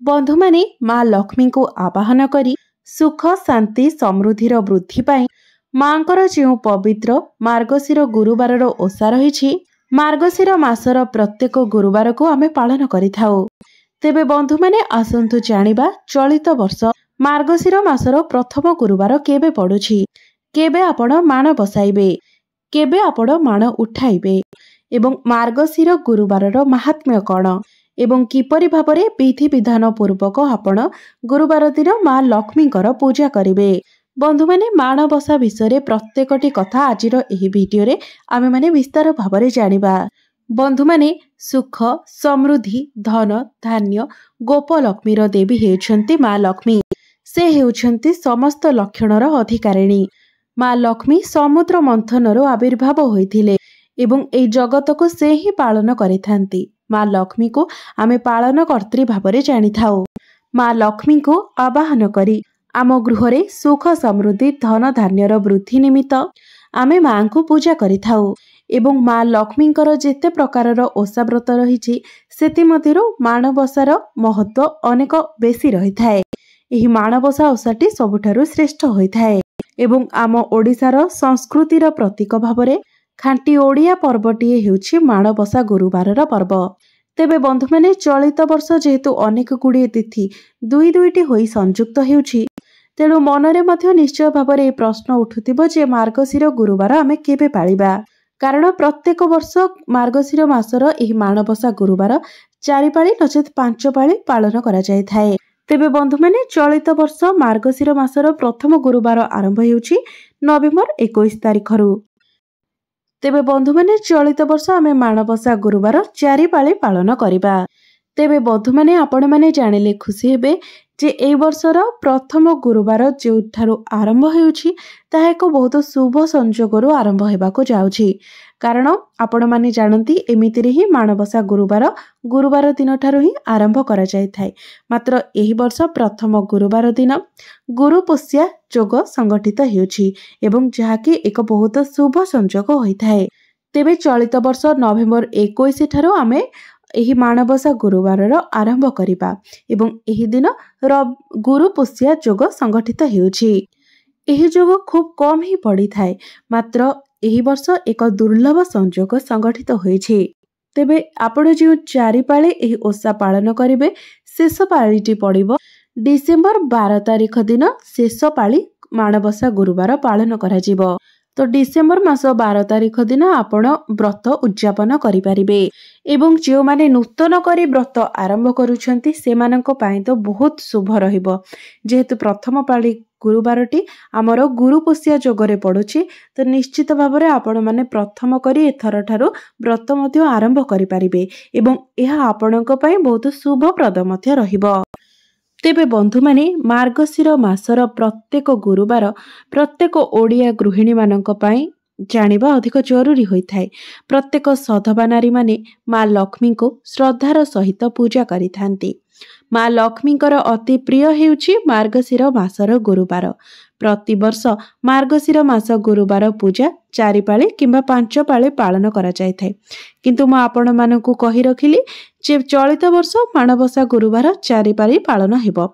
बंधु माने माँ लक्ष्मी को आवाहन करी सुख शांति समृद्धिर वृद्धि पाई माँकर जो पवित्र मार्गशीर गुरुवार ओषा रही मार्गशीर मासर प्रत्येक गुरुवार को आमे पालन करिथाउ। तेबे बंधु माने आसंतु जानिबा चलित वर्ष मार्गशीर मासर प्रथम गुरुवार केबे पड़ुछि, केबे आपण माण बसाइबे, केबे आपण माण उठाइबे एवं मार्गशीर गुरुवारर महात्म्य कण एवं किपरि भाबरे विधि विधान पूर्वक आपण गुरुवार दिन माँ लक्ष्मीकर पूजा करिवे। बंधु माने माणबसा विषय प्रत्येकटी कथा आजिर एही भिडियो रे आमे माने विस्तार भाबरे जानिबा। बंधु माने सुख समृद्धि धन धान्य गोपलक्ष्मीर देवी हेउछन्ति माँ लक्ष्मी। से हेउछन्ति समस्त लक्षणर अधिकारिणी। माँ लक्ष्मी समुद्र मंथनर आविर्भाव होइथिले एवं एई जगत को से ही पालन करिथांती। माँ लक्ष्मी को आमे पालन कर्त्री भाबरे जानिथाउ। माँ लक्ष्मी को आवाहन करी आम गृहरे सुख समृद्धि धन धान्यर वृद्धि निमित्त आमे माँ को पूजा करिथाउ एवं माँ लक्ष्मींकर जेते प्रकारर ओषा व्रत रहिछि सेति मध्यरु माणबसार महत्व अनेक बेसी रहिथाए। एही माणबसा ओषाटी सबुठारु श्रेष्ठ होइथाए एवं आम ओडिसार संस्कृतिर प्रतीक भाबरे खांटी ओडिया पर्वटीए हेउछि माणबसा गुरुवारर पर्व। तेबे बंधु माने चलित वर्ष जेहेतु अनेक गुड़िए तिथि दुई दुईटी होई संयुक्त हेउछि तेणु मनरे मध्य निश्चय भाबरे प्रश्न उठुथिबो जे मार्गशीर गुरुवार आमे केबे पाळिबा। कारण प्रत्येक वर्ष मार्गशीर मासर एही माणबसा गुरुवार 4 पाळी नचेत 5 पाळी पालन करा जाय थाए। तेबे बंधु माने चलित वर्ष मार्गशीर मासर प्रथम गुरुवार आरंभ हेउछि नवेम्बर 21 तारिखरु। तेबे बंधु माने चलित वर्ष आमे माणबसा गुरुवार 4 पाळी पालन करिबा। तेबे बंधु माने आपण माने जानिले खुशी हेबे जे एई वर्षर प्रथम गुरुवार जेउठारु आरंभ हेउछि ताहा एक बहुत शुभ संजोगरु आरंभ हेबाको जाउछि। कारण आपण माने जानती एमितिरे ही माणबसा गुरुवार दिन ठारु ही आरंभ करा जाय थाए। मात्र एही वर्ष प्रथम गुरुवार दिन गुरुपुष्या जोग संगठित हेउछि एवं जहाकी एक बहुत शुभ संजोग होइथाए। तेबे चलित वर्ष नवेम्बर 21 ठारु आमे एही माणबसा गुरुवारर आरंभ करिबा एवं एही दिन गुरुपुष्या जोग संगठित हेउछि। एही जोग खूब कम ही पड़ी थाए मात्र एही वर्ष एक दुर्लभ संजोग संगठित होइछि। तेबे आपण जो 4 पाळी एही ओषा पालन करिवे शेष पाळीटी पड़िबो डिसेम्बर 12 तारिख दिन शेष पाळी माणबसा गुरुवार पालन करा जिवो। तो डिसेम्बर मास 12 तारिख दिन आपण व्रत उद्यापन करि परिबे एवं जो माने नूतन करी व्रत आरंभ करूछंती सेमानंको पाई तो बहुत शुभ रहिबो। जेहेतु प्रथम पाळी गुरुवारटी आमर गुरुपुष्या जोगरे पड़ुछि तो निश्चित भाबरे आपण माने प्रथम करी एथर ठारू व्रत मध्य आरंभ करि परिबे एवं एहा आपणको पाई बहुत शुभप्रद मध्य रहिबो। तेबे बंधु माने मार्गशीर मासर प्रत्येक गुरुवार प्रत्येक ओडिया गृहिणी मानक पाई जानिबा अधिक जरूरी होइथाए। प्रत्येक सधवा नारी माने माँ लक्ष्मी को श्रद्धार सहित पूजा करिथांती। माँ लक्ष्मींकर अति प्रिय हेउछि मार्गशीर मासर गुरुवार। प्रतिवर्ष मार्गशीर मास गुरुवार पूजा 4 पाळी किंबा 5 पाळी पालन करा जाय थाए। किंतु मैं आपण मानकु कहि रखिली जे चलित वर्ष माणबसा गुरुवार 4 पाळी पालन हेबो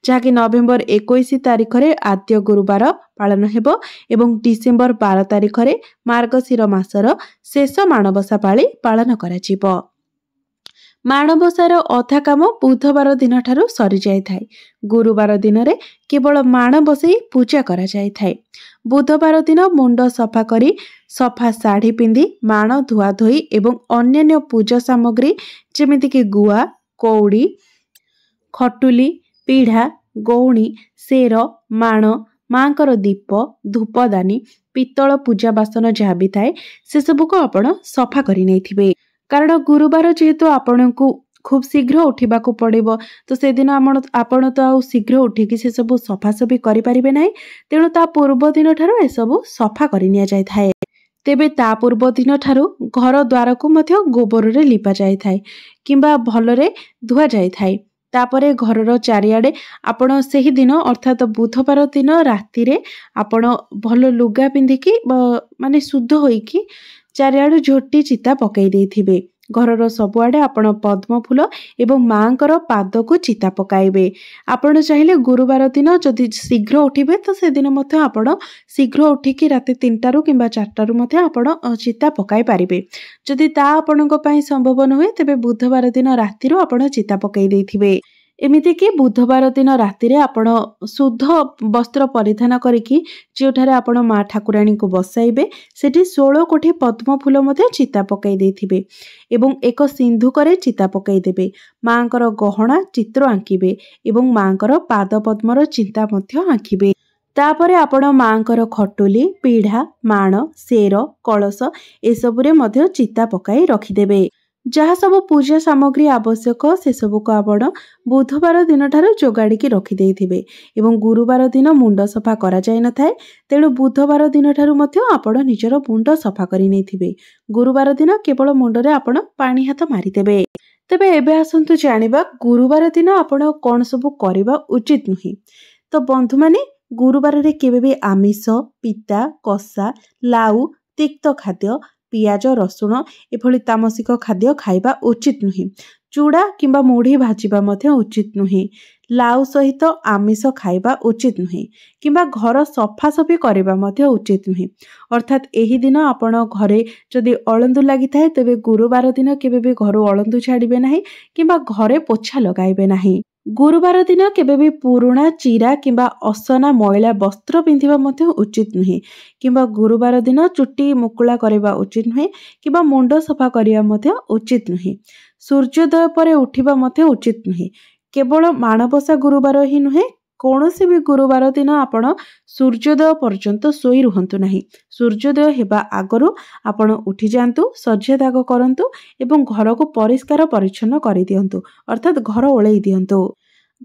जाकि नवेम्बर 21 तारिख रे आद्य गुरुवार पालन हेबो एवं डिसेम्बर 12 तारिख रे मार्गशीर मासर शेष माणबसा पाळी पालन करा जिवो। माणबसार अधा काम बुधवार दिन ठारू सरी जाय थाए। गुरुवार दिन रे केवल माण बसई पूजा करा जाय थाए। बुधवार दिन मुंड सफा करी सफा साड़ी पिंधि माण धुआ धोई एवं अन्यान्य पूजा सामग्री जेमिति कि गुआ कौड़ी खटुली पीढ़ा गौणी सेर माण मांकर दीप धूपदानी पित्तल पूजा बासन जहाँ भी थाए से सबू को आपण सफा करि नैथिबे। कारण गुरुवार जेहेतु आपणको खूब शीघ्र उठिबाकू पड़िबो तो से दिन आपण तो आ शीघ्र उठिकी से सब सफासफी करि परिबे नाही। तेणु ता पूर्व दिन ठारू ए सब सफा करि निया जाय थाए। तेबे ता पूर्व दिन ठारू घर द्वार को मध्य गोबर रे लिपा जाय थाए किंबा भलरे धुआ जाय थाए। तापरे घरर चारिआडे आपण सेही दिन अर्थात बुधवार दिन राति रे आपण भल लुगा पिंधिकी माने शुद्ध होइकी चारिआडे झोटी चिता पकई देथिबे। घरर सबुआडे आपण पद्म फूल एवं माँकर पादको चिता पकाइबे। आपण चाहिए गुरुवार दिन जदि शीघ्र उठिबे तो से दिन मध्य आपण शीघ्र उठिकी राति 3टारू किंबा 4टारू मध्य आपण चिता पकाई पारिबे। जदि ता आपणको पई संभव नहुए तेबे बुधवार दिन रातिरू आपण चिता पकाई देथिबे। एमिति कि बुधवार दिन राति आपण शुद्ध वस्त्र परिधान करिकी जोठारे आपण माँ ठाकुराणी को बसाइबे सेठी 16 कोठी पद्म फूल मध्य चिता पकाई देथिबे एवं एक सिंधुकरे चिता पकाई देबे। माँकर गहना चित्र आंकिबे एवं माँकर पाद पद्मर चिंता मध्य आंकिबे। तापरे आपण माँकर खटुली पीढ़ा माण सेर कलश एसबुरे मध्य चिता पकाई रखिदेबे। जहाँ सब पूजा सामग्री आवश्यक से सबू को आपण बुधवार दिन ठारू जोगाड़ी रखिदेइथिबे एवं गुरुवार दिन मुंड सफा करा जाय न थाए तेणु बुधवार दिन ठारू मध्य आपण निजर मुंड सफा करि नैथिबे। गुरुवार दिन केवल मुंडरे आपण पानी हाथ मारिदेबे। तेबे एबे आसंतु जानिबा गुरुवार दिन आपण कोन सबू करिबा उचित नुही। तो बंधु माने गुरुवार रे केबे भी आमिष पिता कषा लाउ तिक्त खाद्य पियाज रसुण एभली तामसिक खाद्य खाइबा उचित नुही। चूड़ा किंबा मुढ़ी भाजिबा मध्य उचित नुही। लाउ सहित आमिष खाइबा उचित नुही किंबा घर सफासफी करिबा मध्य उचित नुही। अर्थात एही दिन आपण घरे जदि अळंदु लागि थाए तेबे गुरुवार दिन केबे भी घर अळंदु छाड़िबे नाही किंबा घरे पोछा लगाइबे नाही। गुरुवार दिन केबे भी पुरुणा चिरा किंबा असना मैला वस्त्र पिंधिबा मध्य उचित नुहे किंबा गुरुवार दिन चुट्टी मुकुला करिबा उचित नुहे किंबा मुंड सफा करिया मध्य उचित नुहे। सूर्योदय परे उठिबा मध्य उचित नुहे। केवल माणबसा गुरुवार ही नुहे कौनसी भी गुरुवार दिन आपण सूर्योदय पर्यंत सोई रुहंतु नाही। सूर्योदय हेबा आगरु आपण उठी जांतु सज्जा दाग करंतु एवं घर को परिष्कार परिच्छन्न करि दियंतु अर्थात घर ओळेई दियंतु।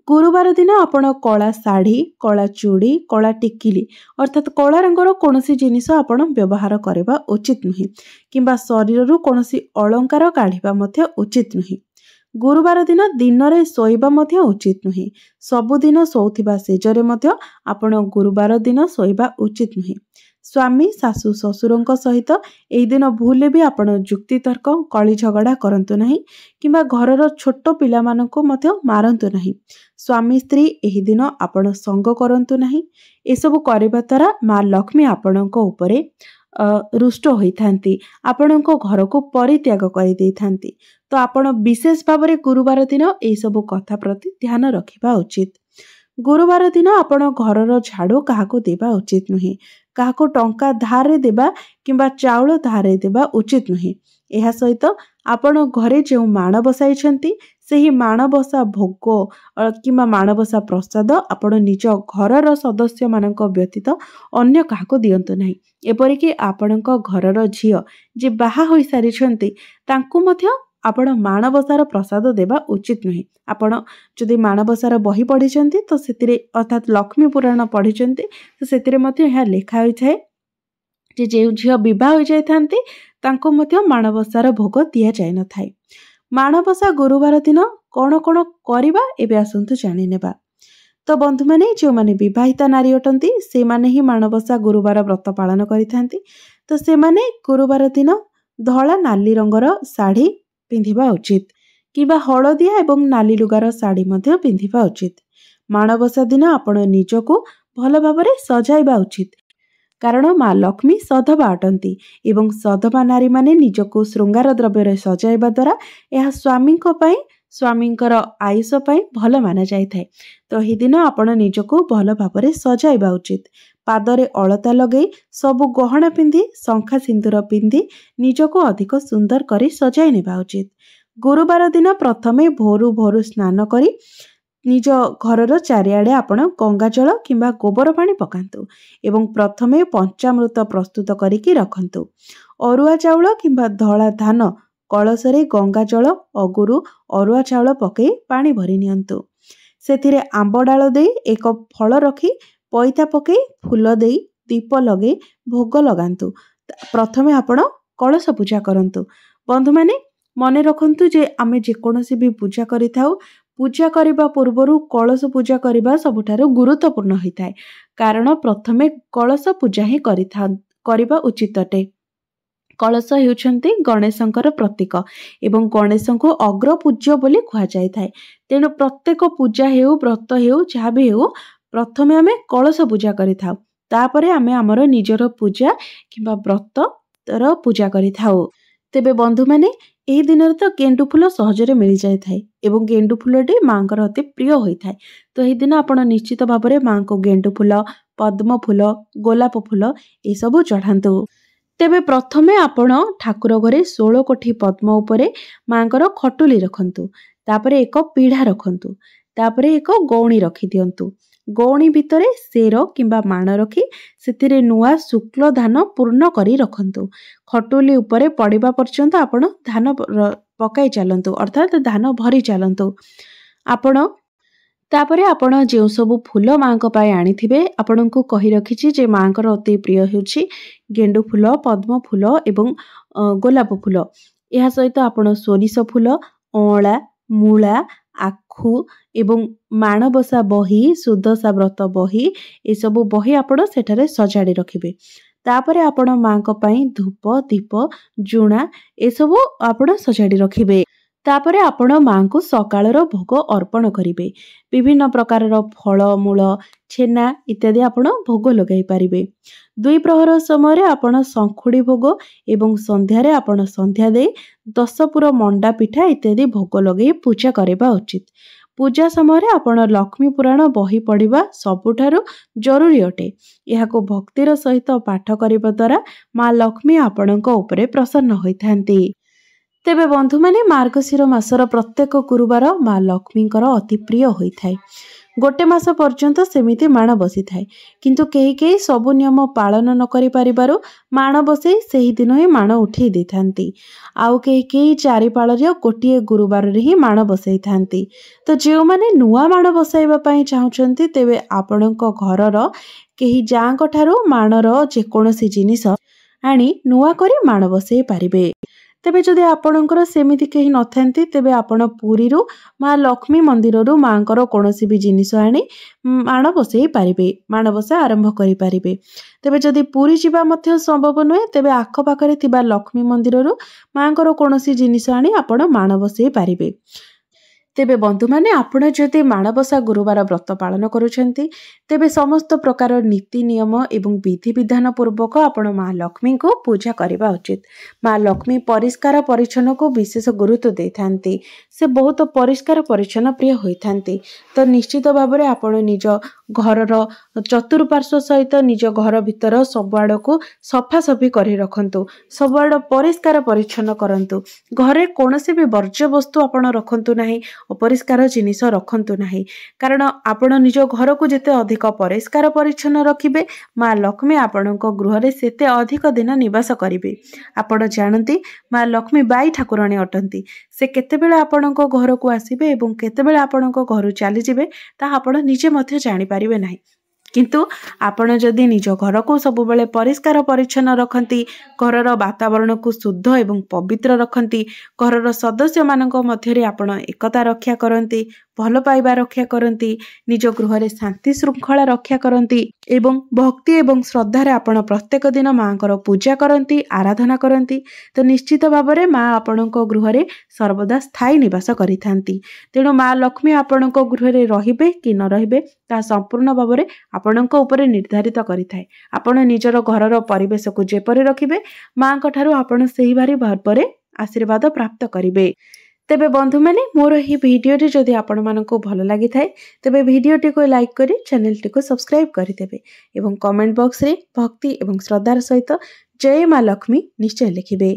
गुरुवार दिन आपण कला शाढ़ी कला चूड़ी कला टिकिली अर्थात कला रंगर कौनसी जिनिस आपण व्यवहार करबा उचित नुहे किंबा शरीररू कौनसी अलंकार काढ़िबा मध्य उचित नुहे। गुरुवार दिन दिन रे सोइबा मध्य उचित नुहे। सबुदिन सोउथिबा सेजरे मध्य आपण गुरुवार दिन सोइबा उचित नुहे। स्वामी सासु ससुरंक सहित एही दिन भूले भी आपण जुक्ति तर्क कली झगड़ा करंतु नाही किंबा घरर छोट पिला मानको मध्य मारंतु नाही। स्वामी स्त्री एही दिन आपण संग करंतु नाही। एसबु करबा द्वारा माँ लक्ष्मी आपणक उपरे रुष्ट होइथांती आपणक घर को परित्याग करि देइथांती। तो आपण विशेष भाव में गुरुवार दिन एही सबु कथा प्रति ध्यान रखिबा उचित। गुरुवार दिन आपण घरर झाड़ू काहाको देबा उचित नुहे। काहाको टंका धारे देबा किंबा चाउल धारे देबा उचित नुहे। एहा सहित आपण घरे जो माण बसाइछंती सेही माणबसा भोग किंबा माणबसा प्रसाद आपण निज घरर सदस्य मानक व्यतीत अन्य काहाको दियंतु नाही। एपरिकी आपणक घरर झियो जे बाहा होई सारिछंती तांकु मध्य आपण माणबसार प्रसाद देबा उचित नुहे। आपण जदि माणबसार बही पढ़िछंती तो सेतिरे अर्थात लक्ष्मी पुराण पढ़िछंती तो सेतिरे मध्य यह लिखा होई थाए जे जे झियो विवाह होई जाय थांती तांको मध्य माणबसार भोग दिया जाय न थाए। माणबसा गुरुवार दिन कौन कौन करिबा एबे आसंतु जानि नेबा। तो बंधु माने जो माने विवाहिता नारी अटंती से माने ही माणबसा गुरुवार व्रत पालन करिथांती। तो से माने गुरुवार दिन धला नाली रंगर साड़ी पिंधिबा उचित किबा हलदिया एवं नाली लुगार साड़ी मध्य पिंधिबा उचित। माणबसा दिन आपण निजको भल भाबरे सजाइबा उचित कारण माँ लक्ष्मी सधवा अटंती एवं सधवा नारी माने निजको श्रृंगार द्रव्य सजाइबा द्वारा यह स्वामीको पई स्वामींकर आयुष पई भल माना जाय थाए। तो एही दिन आपण निजको भल भाबरे सजाइबा उचित। पादरे अलता लगई सबु गहना पिंधि शंखा सिंदूर पिंधि निजको अधिक सुंदर करी सजाई नेबा उचित। गुरुवार दिन प्रथमे भोरु भोरु स्नान करी निज घरर चारिआडे आपण गंगा जल किंबा गोबर पानी पकांतु एवं प्रथमे पंचामृत प्रस्तुत करिकी रखंतु। अरुआ चाउल किंबा धला धान कलशरे गंगा जल अगुरु अरुआ चाउल पकई पानी भरी नियंतु। सेथिरे आंब डाल देई एक फल रखी पैता पकई फूल देई दीप लगे भोग लगांतु। प्रथमे आपण कलश पूजा करंतु। बंधु माने मने रखंतु जे आमे जेकोनोसी भी पूजा करिथाउ पूजा करिबा पूर्वरु कलश पूजा करिबा सबुठारु गुरुत्वपूर्ण होइथाय कारण प्रथमे कलश पूजा ही करिबा उचित अटे। कलश हेउछन्ति गणेशंकर प्रतीक एवं गणेशंको अग्र पूज्य बोली कुहा जाय थाए। तेणु प्रत्येक पूजा हेउ व्रत हेउ जहाँ भी हेउ प्रथमे आमे कलश पूजा करिथाउ, तापरे आमे हमर निजर पूजा किंबा व्रतर पूजा करिथाउ। तेबे बंधु माने एही दिन तो गेंडु फूल सहजरे मिल जाय थाए एवं गेंडु फूलटी मांकर अति प्रिय होई थाए। तो एही दिन आपण निश्चित भाबरे मां को गेंडु फूल, पद्म फूल, गोलाप फूल ए सब चढ़ांतु। तेबे प्रथमे आपण ठाकुर घरे 16 कोठी पद्म उपरे मांकर खटुली रखंतु, तापरे एक पीढ़ा रखंतु, तापरे एक गौणी रखी दियंतु। गौणी भितरे सेर किंबा माण रखी सेथिरे नुआ शुक्ल धान पूर्ण करी रखंतु। खटुली उपरे पड़िबा पर्यंत आपण धान पकाई चलंतु, अर्थात धान भरी चलंतु। आपण तापरे आपण जे सबु फूल मांक पाए आनिथिबे आपणको कहि रखिछि जे मांकर अति प्रिय हेउछि गेंडु फूल, पद्म फूल एवं गोलाप फूल। एहा सहित आपण सोरिष फूल, अँला, मूला, आखु एवं माणबसा बही, सुदशा व्रत बही ए सबु बही आपण सेठारे सजाडी रखिबे। तापरे आपण मांक पाई धूप, दीप, जुणा ए सबु आपण सजाडी रखिबे। तापरे आपण मां को सकाळर भोग अर्पण करिवे। विभिन्न प्रकारर फल, मूल, छेना इत्यादि आपण भोग लगाई पारिबे। 2 प्रहर समय आपण संखुड़ी भोग एवं संध्यारे आपण संध्या दे 10 पुर मंडा पिठा इत्यादि भोग लगे पूजा करबा उचित। पूजा समय आपण लक्ष्मी पुराण बही पढ़िबा सबुठारु जरूरी अटे। एहाको भक्तिर सहित पाठ करबा द्वारा मां लक्ष्मी आपणक उपरे प्रसन्न होइथांती। तेबे बंधु माने मार्गशीर मासर प्रत्येक गुरुवार मां लक्ष्मींकर अति प्रिय होइथाय। गोटे मास पर्यंत सेमिति माण बसी थाए, किंतु केही केही सबु नियम पालन न करि परिबारु माण बसई सेही दिन ही माण उठेई देथांती। आउ केही केही चारि पाळर गोटिए गुरुवार रे ही माण बसई थांती। तो जे माने नुआ माण बसाइबा पई चाहुचंती तेबे आपणक घरर केही जांक ठारू माणर जे कोनोसी जिनिस आनी नुआ करी माण बसई पारिबे। तेबे जदि आपणकर सेमिति केही नथांती तेबे आपण पुरीरू मां लक्ष्मी मंदिररू मांकर कोनोसी भी जिनिस आनी माण बसई पारिबे, माणबसा आरंभ करि पारिबे। तेबे जदि पुरी जिबा मध्य संभव नुहे तेबे आख पाखरे थिबा लक्ष्मी मंदिररू मांकर कोनोसी जिनिस आनी आपण माण बसई पारिबे। तेबे बंधु माने आपण जदि माणबसा गुरुवार व्रत पालन करूछंती तेबे समस्त प्रकार नीति नियम एवं विधि विधान पूर्वक आपण मां लक्ष्मी को पूजा करबा उचित। मां लक्ष्मी परिष्कार परिच्छन्न को विशेष गुरुत्व देथांती। से बहुत परिष्कार परिच्छन्न प्रिय होइथांती। तो निश्चित भाबरे आपण निज घरर चतुर्पार्श्व सहित निज घर भितर सबआड को सफा सफी करि रखंतु, सबआड परिष्कार परिच्छन्न करंतु। घरे कोनोसी भी वर्ज्य वस्तु आपण रखंतु नाही, अपरिष्कार जिनिस रखंतु नाही, कारण आपण निज घर को जेते अधिक परिष्कार परिच्छन्न रखिबे मां लक्ष्मी आपणक गृह रे सेते अधिक दिन निवास करिवे। आपण जानती मां लक्ष्मी बाई ठाकुराणी अटंती। से केतेबेले आपणक घर को आसीबे एवं केतेबेले आपणक घर चली जिवे ता आपण निजे मध्य जानि पारिबे नाही। किंतु आपण जदि निज घर को सब बेले परिष्कार परिच्छन्न रखंती, घरर वातावरण को शुद्ध एवं पवित्र रखंती, घरर सदस्य मानक मध्यरे आपण एकता रक्षा करंती, भल पाइबा रक्षा करंती, निज गृह रे शांति श्रृंखला रक्षा करंती एवं भक्ति एवं श्रद्धारे आपण प्रत्येक दिन मांकर पूजा करंती, आराधना करंती, तो निश्चित भाबरे मां आपणक गृह रे सर्वदा स्थायी निवास करिथांती। तेणु मां लक्ष्मी आपणक गृह रे रहिबे कि न रहिबे ता संपूर्ण भाबरे आपणक उपरे निर्धारित करिथाय। आपण निजर घरर परिवेश को जेपरि रखिबे मांक ठारू आपण सेही भाबरे आशीर्वाद प्राप्त करिबे। तेबे बंधु माने मोर ही वीडियो रे जदि आपण मानको भलो लागि थाए तेबे वीडियो टी को लाइक करी चैनल टी को सब्सक्राइब करि देबे एवं कमेंट बॉक्स रे भक्ति एवं श्रद्धार सहित जय मां लक्ष्मी निश्चय लिखिबे।